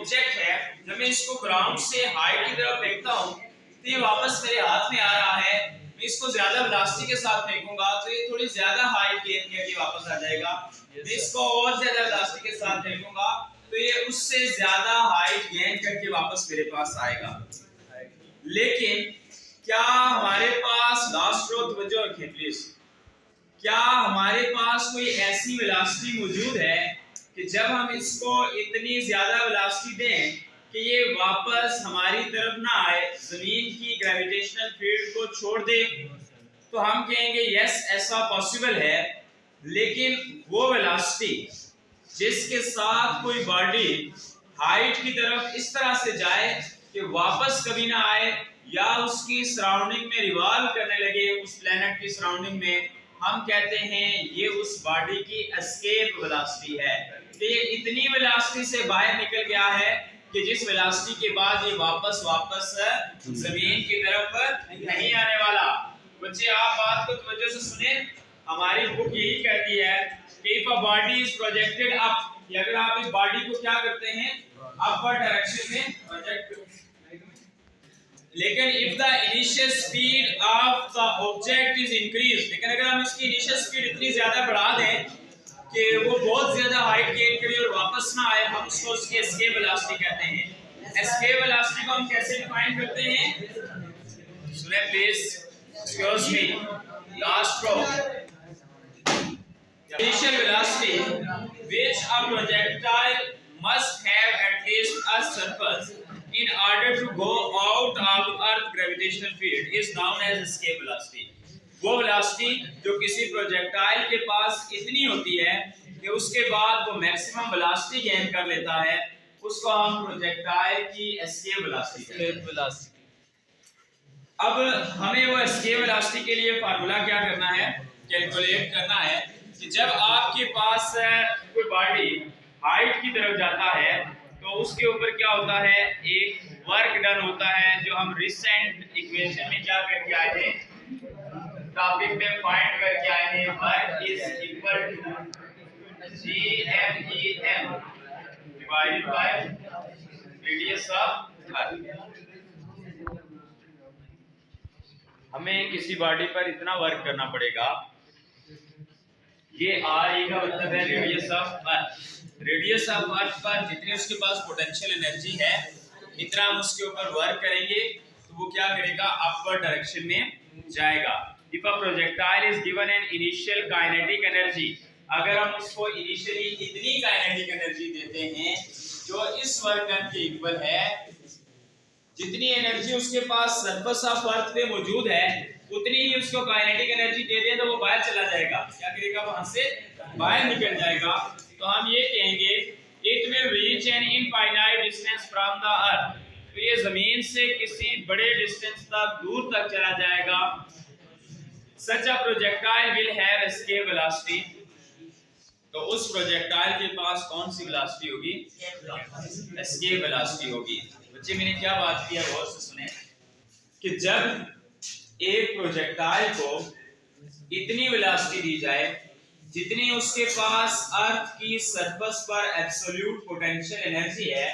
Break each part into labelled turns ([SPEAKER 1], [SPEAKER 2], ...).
[SPEAKER 1] Object है, जब मैं इसको ग्राउंड से हाइट की तरफ फेंकता हूँ तो ये वापस मेरे हाथ में आ रहा है। मैं इसको ज्यादा वेलोसिटी के साथ फेंकूंगा तो ये थोड़ी ज्यादा हाइट गेन करके वापस आ जाएगा। मैं इसको और ज्यादा वेलोसिटी के साथ फेंकूंगा तो ये उससे ज्यादा हाइट गेन करके वापस मेरे पास आएगा। लेकिन क्या हमारे पास लास्ट रो तवज्जो रखें प्लीज, क्या हमारे पास कोई ऐसी वेलोसिटी मौजूद है कि जब हम इसको इतनी ज्यादा वेलोसिटी दें कि ये वापस हमारी तरफ ना आए, जमीन की ग्रेविटेशनल फील्ड को छोड़ दे, तो हम कहेंगे यस ऐसा पॉसिबल है। लेकिन वो वेलोसिटी जिसके साथ कोई बॉडी हाइट की तरफ इस तरह से जाए कि वापस कभी ना आए या उसकी सराउंडिंग में रिवॉल्व करने लगे उस प्लेनेट की सराउंडिंग में, हम कहते हैं ये उस बॉडी की एस्केप वेलोसिटी है। तो ये इतनी वेलोसिटी से बाहर निकल गया है कि जिस वेलोसिटी के बाद ये वापस जमीन की तरफ नहीं आने वाला। बच्चे आप बात को तवज्जो से सुने, हमारी बुक यही कहती है कि if a body is projected up, अगर आप इस बॉडी को क्या करते हैं अपवर्ड डायरेक्शन में प्रोजेक्ट, लेकिन if the initial speed of the object is increase, लेकिन अगर हम इसकी इनिशियल स्पीड इतनी ज्यादा बढ़ा दें कि वो बहुत ज्यादा हाइट गेन करे और वापस ना आए, हम उसको उसकी एस्केप वेलोसिटी कहते हैं। एस्केप वेलोसिटी को हम कैसे डिफाइन करते हैं, सुने please, excuse me, last row, initial velocity which a projectile must have at least a surface in order to go out of earth gravitational field is known as escape velocity। वो velocity जो किसी projectile के पास इतनी होती है कि उसके बाद वो मैक्सिमम वेलोसिटी गेन कर लेता है, उसको हम प्रोजेक्टाइल की एस्केप वेलोसिटी कहते हैं। अब हमें वो एस्केप वेलोसिटी के लिए फार्मूला क्या करना है, कैलकुलेट करना है कि जब आपके पास कोई बॉडी हाइट की तरफ जाता है तो उसके ऊपर क्या होता है, एक वर्क डन होता है जो हम रिसेंट इक्वेशन में क्या करके आए थे, टॉपिक में फाइंड करके आए हैं, work is equal to GMEM divided by radius of earth. हमें किसी बॉडी पर इतना वर्क करना पड़ेगा, ये आर ई का मतलब है radius of earth. Radius of अर्थ पर जितनी उसके पास पोटेंशियल एनर्जी है इतना हम उसके ऊपर वर्क करेंगे तो वो क्या करेगा, अपवर्ड डायरेक्शन में जाएगा। If a projectile is given an initial kinetic energy, अगर हम उसको इनिशियली इतनी काइनेटिक एनर्जी देते हैं जो इस वर्क डन के इक्वल है, जितनी एनर्जी उसके पास सरफेस ऑफ अर्थ पे मौजूद है उतनी ही उसको काइनेटिक एनर्जी दे दें तो वो बाहर चला जाएगा, क्या करेगा, वहां से बाहर निकल जाएगा। तो हम ये कहेंगे it will reach an infinite distance from the earth, तो ये जमीन से किसी बड़े डिस्टेंस तक दूर तक चला जाएगा। Such a projectile will have escape velocity, तो उस प्रोजेक्टाइल के पास कौन सी वेलोसिटी होगी, एस्केप वेलोसिटी होगी। बच्चे मैंने क्या बात की है गौर से सुने कि जब एक प्रोजेक्टाइल को इतनी वेलोसिटी दी जाए जितनी उसके पास अर्थ की सरफेस पर एब्सोल्यूट पोटेंशियल एनर्जी है,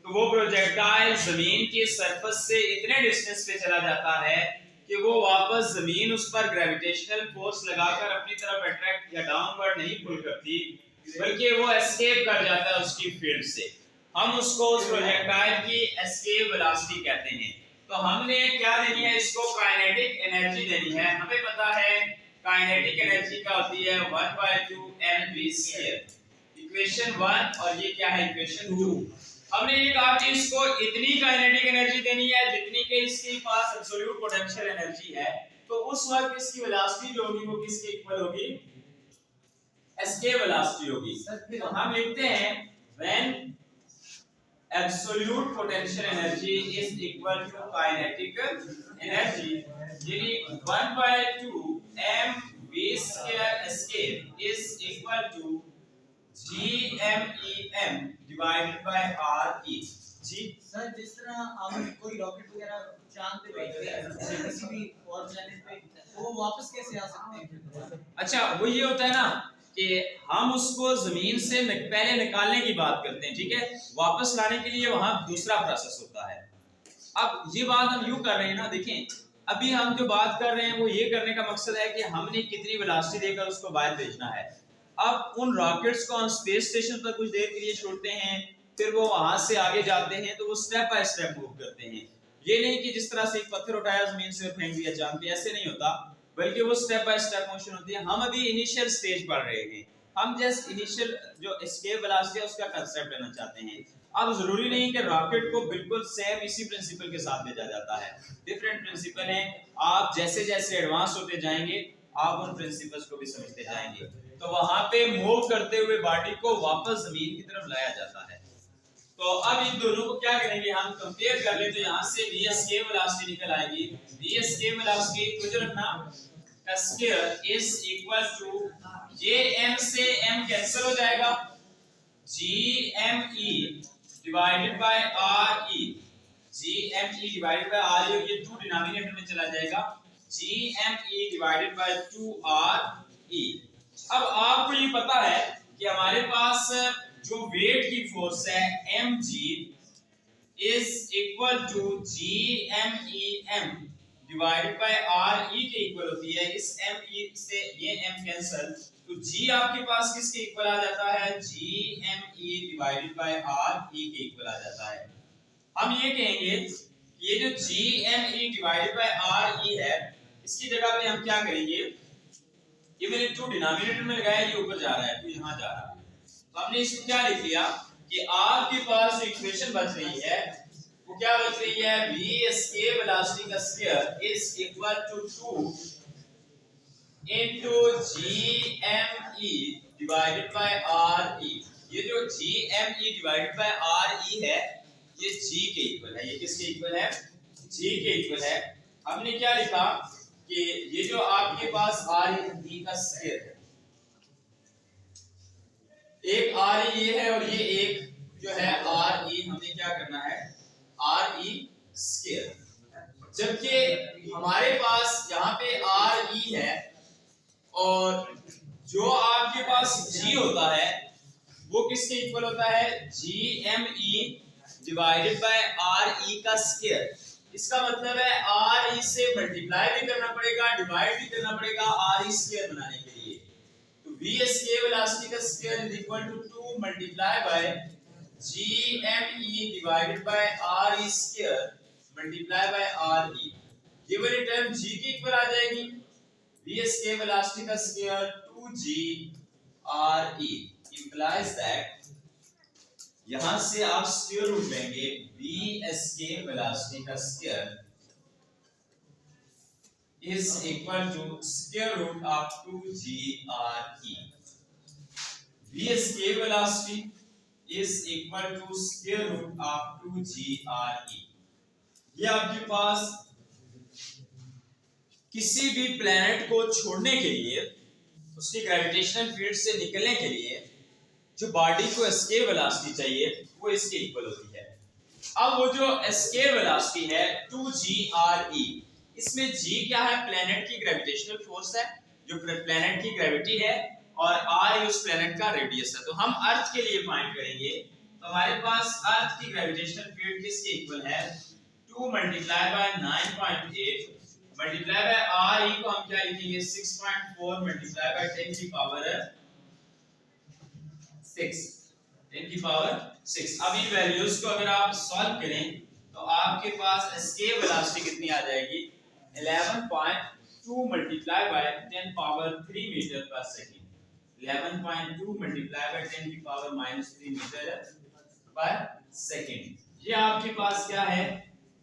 [SPEAKER 1] तो वो प्रोजेक्टाइल जमीन की सरफेस से इतने डिस्टेंस पे चला जाता है कि वो वापस जमीन उस पर ग्रेविटेशनल फोर्स लगाकर अपनी तरफ अट्रैक्ट या डाउनवर्ड नहीं पुल करती, बल्कि वो एस्केप कर जाता है उसकी फील्ड से। हम उसको उस प्रोजेक्टाइल की एस्केप वेलोसिटी कहते हैं। तो हमने क्या देनी है, इसको काइनेटिक एनर्जी देनी है। हमें पता है काइनेटिक एनर्जी क्या होती है, 1/2 mv², इक्वेशन 1, और ये क्या है, इक्वेशन 2। हमने ये कहा कि इसको इतनी काइनेटिक एनर्जी देनी है जितनी के इसके पास एब्सोल्यूट पोटेंशियल एनर्जी है, तो उस वक्त इसकी वेलोसिटी जो होगी वो किसके इक्वल होगी, एस्केप वेलोसिटी होगी। तो हम लिखते हैं when absolute potential energy is equal to kinetic energy, यानी 1/2 mv² escape is equal to GMEM divided by RE। जी
[SPEAKER 2] सर, जिस तरह हम कोई रॉकेट वगैरह चांद पे भेजते हैं किसी भी और प्लेनेट पे, तो वो वापस कैसे आ सकते हैं?
[SPEAKER 1] अच्छा, वो ये होता है ना कि हम उसको जमीन से पहले निकालने की बात करते हैं, ठीक है, वापस लाने के लिए वहां दूसरा प्रोसेस होता है। अब ये बात हम यूं कर रहे हैं ना, देखें अभी हम जो बात कर रहे हैं वो ये करने का मकसद है कि हमने कितनी वेलोसिटी देकर उसको बाहर भेजना है। अब उन रॉकेट्स को हम स्पेस स्टेशन पर कुछ देर के लिए छोड़ते हैं, फिर वो वहां से आगे जाते हैं, तो वो स्टेप बाय स्टेप मूव करते हैं। ये नहीं कि जिस तरह से एक पत्थर उठाया जमीन से फेंक दिया चांद पे, ऐसे नहीं होता, बल्कि वो स्टेप बाय स्टेप मोशन होती है। हम अभी इनिशियल स्टेज पढ़ रहे हैं, हम जस्ट इनिशियल जो एस्केप वेलोसिटी है उसका कांसेप्ट लेना चाहते हैं। अब जरूरी नहीं कि रॉकेट को बिल्कुल सेम इसी प्रिंसिपल के साथ भेजा जाता है, डिफरेंट प्रिंसिपल हैं। आप जैसे जैसे एडवांस होते जाएंगे आप उन प्रिंसिपल्स को भी समझते जाएंगे। तो वहां पे मूव करते हुए बॉडी को वापस जमीन की तरफ लाया जाता है। तो अब इन दोनों को क्या करेंगे, हम कंपेयर कर ले, तो यहाँ से v escape velocity निकल आएगी। v escape velocity कुछ रखना, स्क्वायर इज इक्वल टू ये m से m कैंसिल हो जाएगा, gme divided by re, gme divided by re, और ये 2 डिनोमिनेटर में चला जाएगा, gme डिवाइडेड बाय 2re। अब आपको ये पता है कि हमारे पास जो वेट की फोर्स है mg is equal to gmem divided by re के इक्वल होती है। इस me से ये m कैंसिल, तो g आपके पास किसके इक्वल आ जाता है, gme डिवाइडेड बाय re के इक्वल आ जाता है। हम ये कहेंगे ये जो gme डिवाइडेड बाय re है, इसकी जगह पे हम क्या करेंगे, ये मैंने 2 डिनोमिनेटर में लगाया, ये ऊपर जा रहा है तो यहाँ जा रहा है, तो हमने इसको क्या लिख लिया कि आपके पास जो इक्वेशन बच रही है वो क्या बच रही है, v escape velocity का square is equal to 2 into gme divided by re। ये जो gme डिवाइडेड बाय re है ये g के इक्वल है। ये किसके इक्वल है, g के इक्वल है। हमने क्या लिखा कि ये जो आपके पास re का स्क्वायर है, एक re ये है और ये एक जो है re, हमने क्या करना है re स्क्वायर, जबकि हमारे पास यहाँ पे re है और जो आपके पास g होता है वो किसके इक्वल होता है, gme डिवाइडेड बाय re का स्क्वायर। इसका मतलब है re से मल्टीप्लाई भी करना पड़ेगा, डिवाइड भी करना पड़ेगा re स्क्वायर बनाने के लिए। तो v escape velocity का square is equal to 2 multiply by gme divided by re square multiply by re। ये वाली टर्म g के इक्वल आ जाएगी, v escape velocity का स्क्वायर 2g re implies that, यहां से आप स्क्वायर रूट लेंगे, v escape velocity का स्क्वायर is equal to square root of 2g re। v escape velocity is equal to square root of 2g re। ये आपके पास किसी भी प्लेनेट को छोड़ने के लिए, उसकी ग्रेविटेशनल फील्ड से निकलने के लिए जो बॉडी को एस्केप वेलोसिटी चाहिए वो इसके इक्वल होती है। अब वो जो एस्केप वेलोसिटी है 2g re, इसमें g क्या है, प्लेनेट की ग्रेविटेशनल फोर्स है, जो प्लेनेट की ग्रेविटी है, और r उस प्लेनेट का रेडियस है। तो हम अर्थ के लिए फाइंड करेंगे, तो हमारे पास अर्थ की ग्रेविटेशनल फील्ड किसके इक्वल है, 2 multiply bye 9.8 multiply by re को हम क्या लिखेंगे, 6.4 मल्टीप्लाई बाय 10 की पावर 6, 10 की पावर 6। अब इन वैल्यूज को अगर आप सॉल्व करें तो आपके पास एस्केप वेलोसिटी कितनी आ जाएगी, 11.2 मल्टीप्लाई बाय 10 पावर 3 मीटर पर सेकंड, 11.2 मल्टीप्लाई बाय 10 की पावर -3 मीटर पर सेकंड। ये आपके पास क्या है,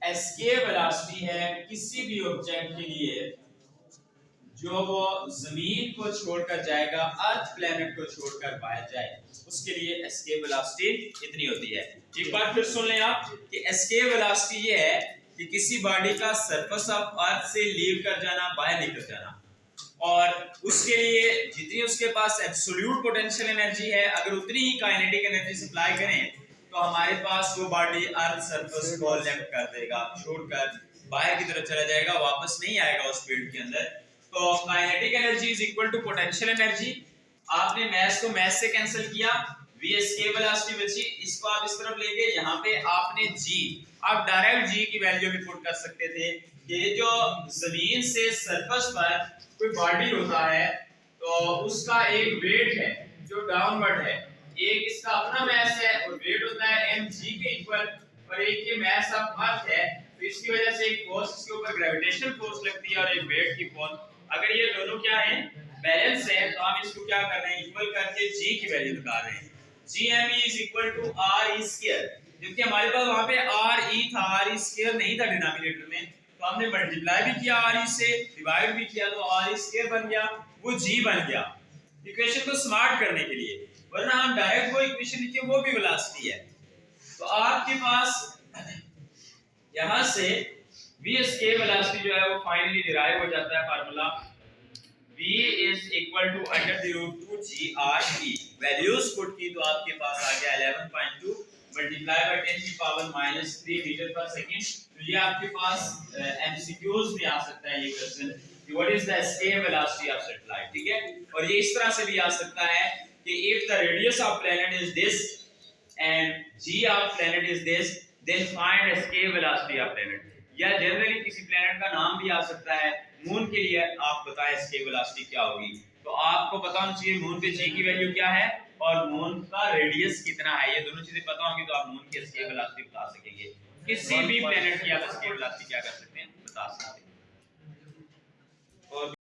[SPEAKER 1] एस्केप वेलोसिटी है किसी भी ऑब्जेक्ट के लिए जो वो जमीन को छोड़कर जाएगा, अर्थ प्लेनेट को छोड़कर बाहर जाए, उसके लिए एस्केप वेलोसिटी इतनी होती है। एक बार फिर सुन लें आप कि एस्केप वेलोसिटी ये है कि किसी बॉडी का सरफेस ऑफ अर्थ से लीव कर जाना, बाहर निकल जाना, और उसके लिए जितनी उसके पास एब्सोल्यूट पोटेंशियल एनर्जी है, अगर उतनी ही काइनेटिक एनर्जी सप्लाई करें तो हमारे पास वो बॉडी अर्थ सरफेस को लेफ्ट कर देगा, छोड़कर बाहर की तरफ चला जाएगा, वापस नहीं आएगा उस फील्ड के अंदर। तो kinetic energy is equal to potential energy, आपने मैथ को मैथ से कैंसिल किया, v एस्केप वेलोसिटी बची, इसको आप इस तरफ ले गए, यहाँ पे आपने g, आप डायरेक्ट g की वैल्यू भी पुट कर सकते थे कि जो जमीन से सरफेस पर कोई बॉडी होता है तो उसका एक वेट है जो डाउनवर्ड है, एक इसका अपना मास है और वेट होता है mg के इक्वल, और एक ये मास ऑफ अर्थ है, तो इसकी वजह से एक फोर्स इसके ऊपर ग्रेविटेशनल फोर्स लगती है और एक वेट की फोर्स। अगर ये दोनों क्या है, बैलेंस है, तो हम इसको क्या कर रहे हैं, इक्वल करके g की वैल्यू निकाल रहे हैं। gme is equal to re square, क्योंकि हमारे पास वहां पे re था, re square नहीं था डिनोमिनेटर में, तो हमने मल्टीप्लाई भी किया re से, डिवाइड भी किया तो re square बन गया, वो g बन गया इक्वेशन को स्मार्ट करने के लिए, वरना हम डायरेक्ट वो इक्वेशन लिखे वो भी वेलोसिटी है। तो आपके पास यहां से v escape वेलोसिटी जो है वो फाइनली डिराइव हो जाता है formula v is equal to under the root 2 g r e, values put की तो आपके पास आ गया 11.2 मल्टीप्लाई बाय 10 की पावर -3 मीटर पर सेकंड। तो ये आपके पास एमसीक्यूज में आ सकता है ये क्वेश्चन कि what is the escape velocity of satellite, ठीक है। और ये इस तरह से भी आ सकता है कि if the radius of planet is this and g of planet is this, then find escape velocity of planet, या जनरली किसी प्लेनेट का नाम भी आ सकता है, मून के लिए आप बताएं escape velocity क्या होगी, तो आपको पता होना चाहिए मून पे g की वैल्यू क्या है और मून का रेडियस कितना है, ये दोनों चीजें पता होंगी तो आप मून की escape velocity बता सकेंगे, किसी भी प्लेनेट की आप escape velocity क्या कर सकते हैं बता सकते हैं। और